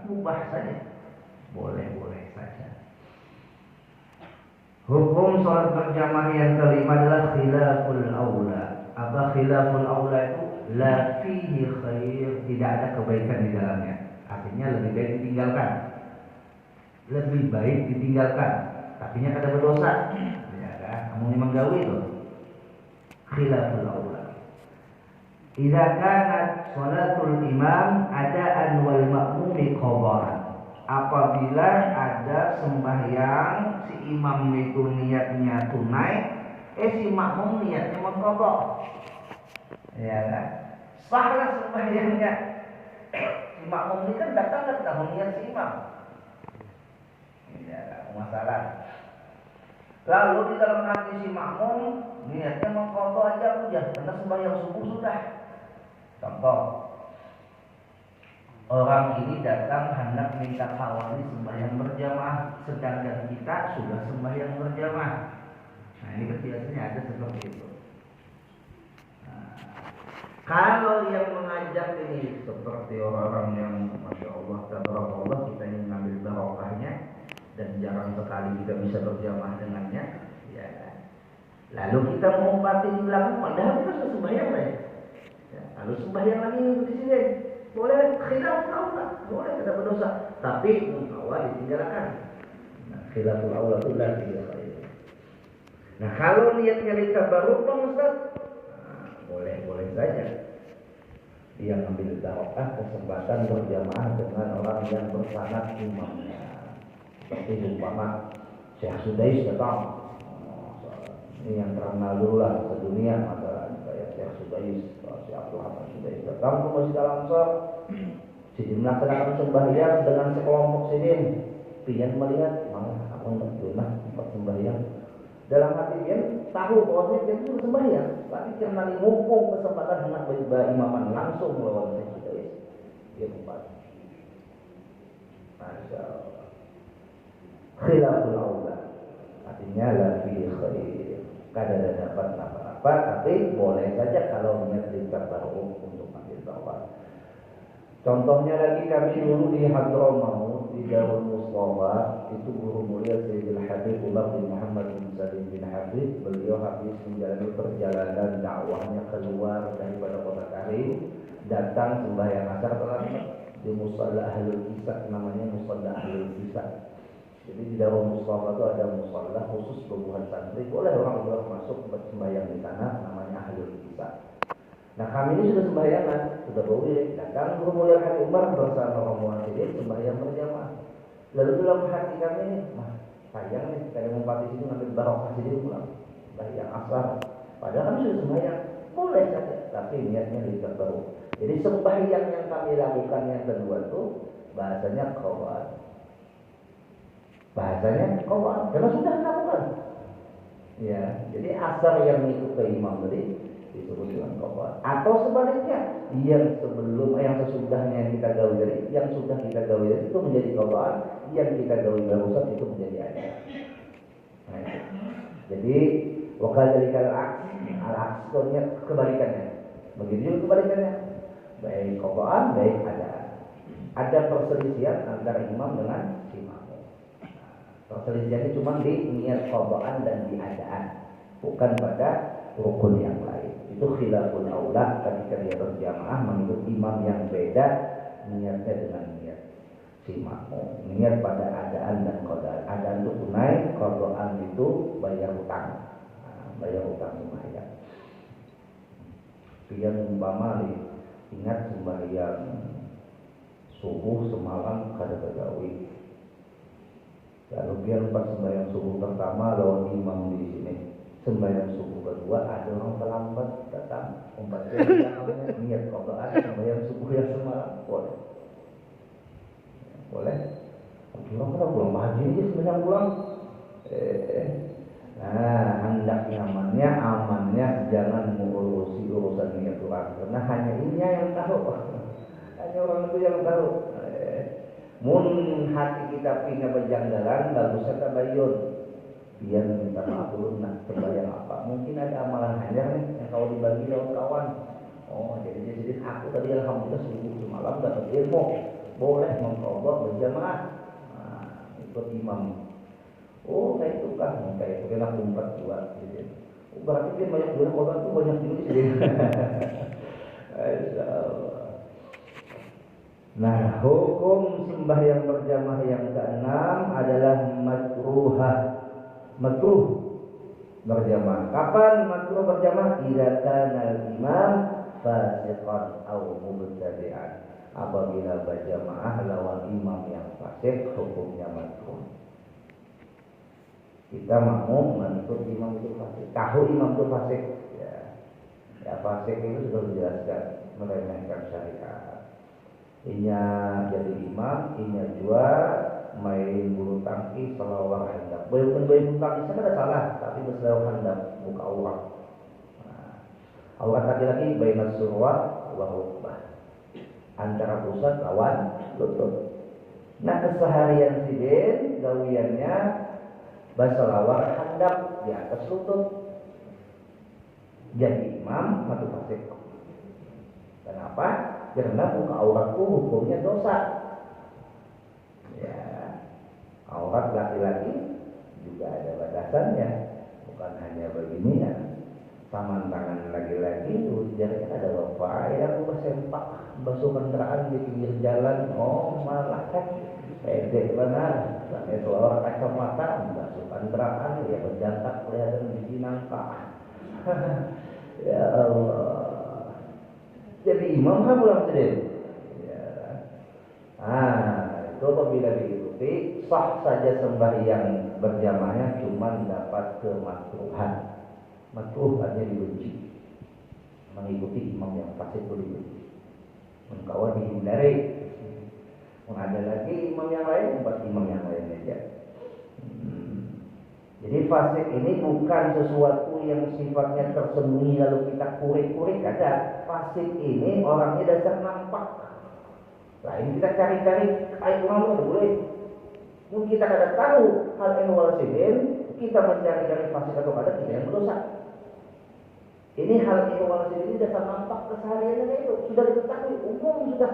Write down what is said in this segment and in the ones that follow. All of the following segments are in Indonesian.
mubah saja, boleh-boleh saja. Hukum sholat berjamaah yang kelima adalah khilaful aula. Apa khilaful aula itu? La fihi khair, tidak ada kebaikan di dalamnya. Artinya lebih baik ditinggalkan. Lebih baik ditinggalkan. Artinya kada berdosa. Ya kan? Kamu memang gawe itu. Khilaful aula. Idza kanat sholatul imam adaan wal ma'mumi qadaan. Apabila ada sembahyang si imam itu niatnya tunai, si makmum niatnya mengqadha. Ya kan? Sahlah sembahyangnya. Si makmum ini kan datang ke tahun niat si imam. Ya, masalah. Lalu di dalam hati si makmum niatnya mengqadha aja udah, karena sembahyang subuh sudah. Contoh, orang ini datang hendak minta kawali sembahyang berjamaah, sedangkan kita sudah sembahyang berjamaah. Nah ini biasanya ada seperti itu. Nah, kalau yang mengajak ini seperti orang-orang yang masya Allah, tabarakallah, kita ingin mengambil barokahnya dan jarang sekali kita bisa berjamaah dengannya, ya. Lalu kita mengumpati di belakang, padahal kita sudah sembahyang lah ya. Lalu sembahyang lagi di sini. Boleh khilaful aula, boleh tidak berdosa, tapi mengawal ditinggalkan. Nah, khilaful aula itu lagi ya. Nah, kalau niatnya litabarruk Ustaz, boleh saja. Dia mengambil barokah kesempatan berjamaah dengan orang yang bersanad imamnya. Seperti umpama Syekh Sudais datang. Ini yang terkenal dulu lah sedunia masalah kayak Syekh Sudais, Syekh Abdul Hamid Sudais datang ke Masjid Al-Aqsa. Sidin melaksanakan sembahyang dengan sekelompok sidin. Pian melihat, mana apa enggak pernah tempat sembahyang. Dalam hati dia tahu bahwa dia itu sembahyang, tapi karena mumpung kesempatan hendak berimaman langsung melawan Syekh Sudais, dia empat. Masya Allah. Khilaful aula, artinya la fi khair. Kada dapat apa-apa, tapi boleh saja kalau niat ditabarruk untuk ambil tawaf. Contohnya lagi kami dulu di Hadramaut di Darul Mustafa, itu guru mulia Sayyidil Habib Umar bin Muhammad bin Salim bin Habib. Beliau habis menjalani perjalanan dakwahnya keluar daripada kota Karim, datang sembahyang asar terlambat di Musalla Ahlul Kisah, namanya Musalla Ahlul Kisah. Jadi di Darul Mustafa itu ada musalla khusus buat santri, boleh orang luar masuk bersembahyang di sana, namanya Ahlul Kisah. Nah kami ini sudah sembayangan, sudah boleh datang guru mulia Habib Umar bersama rombongan sidin sembahyang berjamaah. Lalu dalam hati kami ini, sayang nih kita mau di sini ngambil barokah sidin pulang, sembahyang asar. Padahal kami sudah sembahyang, boleh saja, tapi niatnya ditabarruk. Jadi sembahyang yang kami lakukan yang kedua itu bahasanya qawat. Bahasanya qawat, karena sudah dilakukan. Ya, jadi asar yang itu ke imam tadi disebut dengan qawat. Atau sebaliknya, yang sebelum yang sesudahnya yang kita gawe dari, yang sudah kita gawe dari itu menjadi qawat, yang kita gawe barusan itu menjadi adat. Nah, jadi wakal dari al-aks itu kebalikannya. Begitu juga kebalikannya. Baik qawat, baik adat. Ada perselisihan antara imam dengan imam. Perselisihannya cuma di niat qadaan dan di adaan, bukan pada rukun yang lain. Itu khilaful aula ketika dia berjamaah mengikut imam yang beda niatnya dengan niat si makmum. Niat pada adaan dan qadaan. Adaan itu tunai, qadaan itu bayar hutang. Bayar hutang sembahyang. Pian umpama ingat sembahyang subuh semalam kada begawi. Lalu biar pas sembahyang subuh pertama lawan imam di sini, sembahyang subuh kedua ada orang terlambat datang umpat namanya niat qadaan sembahyang subuh yang semalam boleh. Orang kan pulang pagi ini sembahyang pulang. Nah hendaknya amannya jangan mengurusi urusan niat orang, karena hanya ini yang tahu, hanya orang itu yang tahu. Mun hati kita pindah berjanggalan, nggak usah tabayun. Biar minta maaf dulu, nak sembahyang apa? Mungkin ada amalan hanya nih yang kau dibagi lawan kawan. Oh, jadi aku tadi alhamdulillah subuh semalam dapat ilmu. Boleh mengqadha berjamaah, ikut imam. Oh, kayak itu kan, kayak itu kena kumpat dua. Gitu. Oh, berarti kan banyak juga orang tuh banyak juga sih. Nah, hukum sembahyang berjamaah yang keenam adalah makruh berjamaah. Kapan makruh berjamaah? Idza kana al-imam fasiqan aw mubtadi'an. Apabila berjamaah lawan imam yang fasik, hukumnya makruh. Kita mau mengikut imam itu fasik. Tahu imam itu fasik, ya fasik itu sudah dijelaskan meremehkan syariat. Inya jadi imam, inya jual main bulu tangkis selawar handap. Bukan bulu tangkis ada salah, tapi berselawar handap buka aurat. Aurat laki-laki baina surwa wa rukbah. Antara pusat lawan lutut. Nah, keseharian sidin gawiannya berselawar handap di atas lutut. Jadi imam matu fasik. Kenapa? Karena buka auratku hukumnya dosa. Ya, aurat laki-laki juga ada batasannya, bukan hanya beginian. Taman tangan laki-laki itu jadinya ada bapak yang bersempak basuh kendaraan di pinggir jalan. Oh malah kan pendek benar. Itu orang kacamata basuh kendaraan ya berjantak kelihatan di nangka. Ya Allah. Jadi imam kan pulang sendiri. Ya. Itu apabila diikuti sah saja sembahyang berjamaahnya, cuma dapat kemakruhan. Makruh artinya dibenci. Mengikuti imam yang fasik itu dibenci. Mengkawan dihindari. Ada lagi imam yang lain, buat imam yang lain aja. Jadi fasik ini bukan sesuatu yang sifatnya tersembunyi lalu kita kurik-kurik, ada. Fasik ini orangnya dasar nampak. Nah ini kita cari-cari ayat orang itu boleh. Mungkin kita kada tahu hal yang wasidin, kita mencari-cari fasik atau ada tidak yang berdosa. Ini hal yang wasidin ini dasar nampak kesehariannya itu sudah diketahui, umum sudah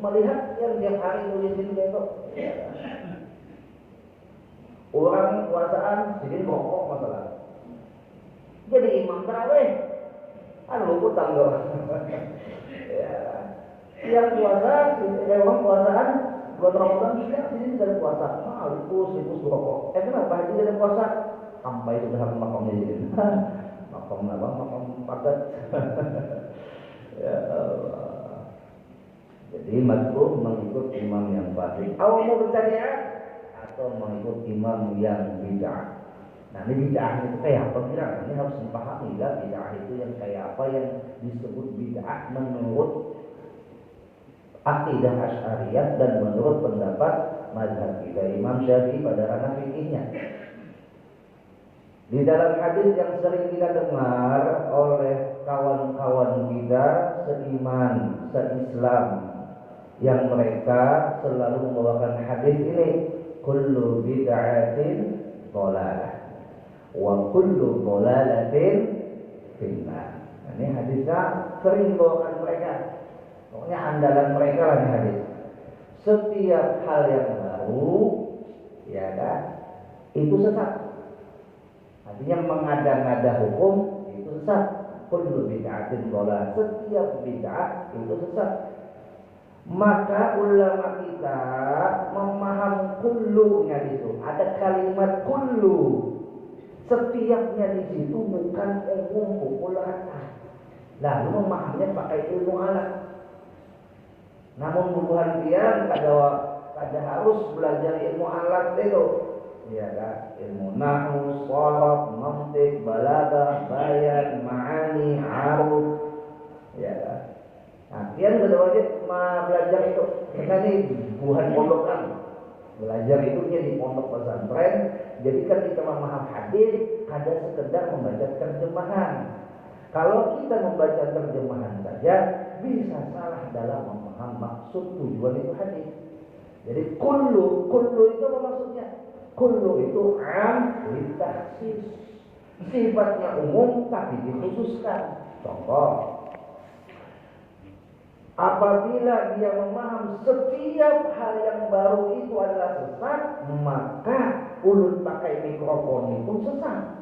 melihat yang tiap hari nulis itu itu. Orang puasaan jadi rokok masalah. Jadi imam tarawih, luput tangga. Ya. Yang puasa, orang puasaan bulan Ramadan juga sini tidak puasa. Lupus rokok. Kenapa dia tidak puasa? Sampai sudah makamnya jadi. Makam apa? Makam padat. Ya Allah. Jadi makruh mengikut imam yang fasik. Awal mau bertanya atau mengikut imam yang bid'ah. Nah ini bid'ah itu kayak apa kira? Ini harus dipahami ya, bid'ah itu yang kayak apa yang disebut bid'ah menurut akidah Asy'ariyah dan menurut pendapat mazhab kita Imam Syafi'i pada ranah fikihnya. Di dalam hadis yang sering kita dengar oleh kawan-kawan kita seiman, seislam, yang mereka selalu membawakan hadis ini. Kullu bid'atin dhalalah wa kullu dhalalatin finnar. Ini hadisnya sering bawakan mereka. Pokoknya andalan mereka lah ini hadis. Setiap hal yang baru, ya kan, itu sesat. Artinya mengada-ngada hukum itu sesat. Kullu bid'atin dhalalah. Setiap bid'ah itu sesat. Maka ulama kita memaham kullunya di situ. Ada kalimat kullu. Setiapnya di situ bukan umum pukul rata. Lalu memahaminya pakai ilmu alat. Namun buruhan dia kada harus belajar ilmu alat itu. Ya kan? Ilmu nahwu, sharaf, mantiq, balaghah, bayan, ma'ani, aruf. Ya kan? Nah, dia sudah wajib belajar itu. Karena ini bukan pondokan. Belajar itu dia di pondok pesantren. Jadi kan kita memaham hadis, ada sekedar membaca terjemahan. Kalau kita membaca terjemahan saja, bisa salah dalam memaham maksud tujuan itu hadis. Jadi kullu itu apa maksudnya? Kullu itu am litaksis. Sifatnya umum tapi dikhususkan. Contoh, apabila dia memaham setiap hal yang baru sesat, maka ulun pakai mikrofon itu sesat.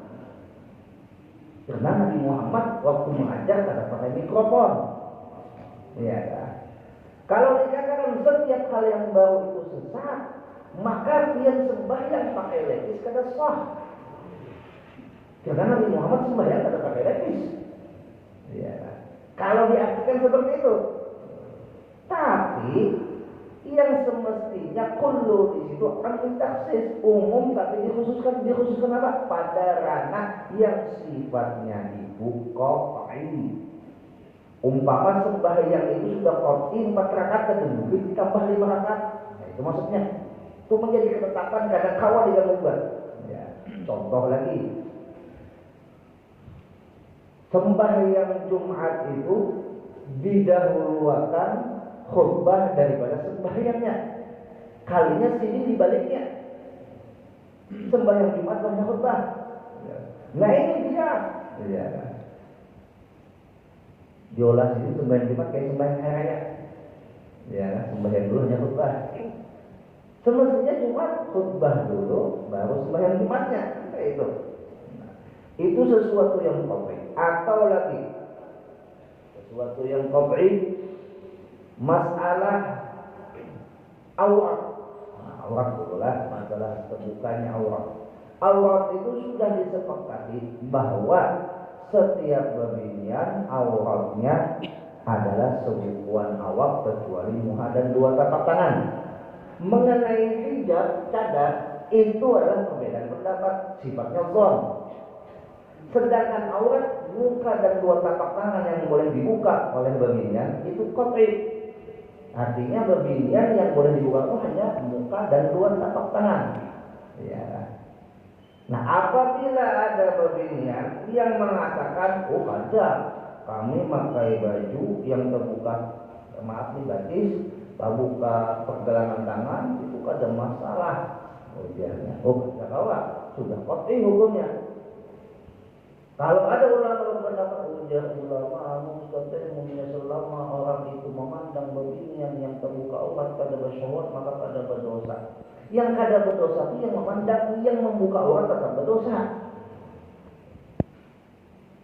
Karena Nabi Muhammad waktu mengajar tidak pakai mikrofon. Ya kan? Kalau dikatakan setiap hal yang baru itu sesat, maka dia sembahyang pakai lepis kada sah. Karena Nabi Muhammad sembahyang kada pakai lepis. Ya kan? Kalau diartikan seperti itu. Tapi yang semestinya kullu di situ akan taksis umum, tapi dikhususkan apa? Pada ranah yang sifatnya dibuka pakai. Umpama sembahyang itu sudah qot'i 4 rakaat dan ditambah 5 rakaat. Nah, itu maksudnya. Itu menjadi ketetapan karena kawan digabungkan. Ya, contoh lagi. Sembahyang Jumat itu didahulukan khutbah daripada sembahyangnya. Kalinya sini dibaliknya. Sembahyang Jumat banyak khutbah. Nah ini dia. Ya. Diolah sini sembahyang Jumat kayak sembahyang hari raya. Ya, sembahyang dulu hanya khutbah. Semestinya Jumat khutbah dulu, baru sembahyang Jumatnya. Kayak itu. Nah, itu sesuatu yang qot'i. Atau lagi sesuatu yang qot'i, masalah aurat. Nah, aurat itulah masalah terbukanya aurat. Aurat itu sudah disepakati bahwa setiap bebinian auratnya adalah sebukuan awak kecuali muha dan 2 tapak tangan. Mengenai hijab cadar itu adalah perbedaan pendapat, sifatnya zon. Sedangkan aurat muka dan 2 tapak tangan yang boleh dibuka oleh bebinian itu qot'i. Artinya bebinian yang boleh dibuka itu hanya muka dan 2 tapak tangan. Ya. Nah, apabila ada bebinian yang mengatakan, oh ada, kami pakai baju yang terbuka, maaf nih batis, terbuka pergelangan tangan, itu ada masalah. Ujarnya, oh tidak kalah, sudah qot'i hukumnya. Kalau ada ulama berpendapat, ujar ulama, mustahil selama orang itu memandang bebinian yang terbuka aurat pada bersyahwat maka pada berdosa. Yang kada berdosa itu yang memandang, yang membuka aurat tetap berdosa.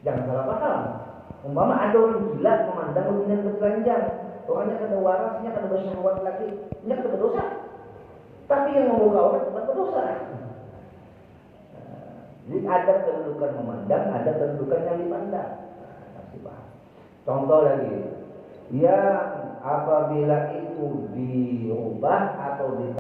Jangan salah paham. Umpama ada orang gila memandang bebinian bertelanjang, orangnya kada warasnya, kada bersyahwat lagi, dia kada berdosa. Tapi yang membuka aurat tetap berdosa. Jadi ada kedudukan memandang, ada kedudukan yang dipandang. Contoh lagi, yang apabila itu diubah atau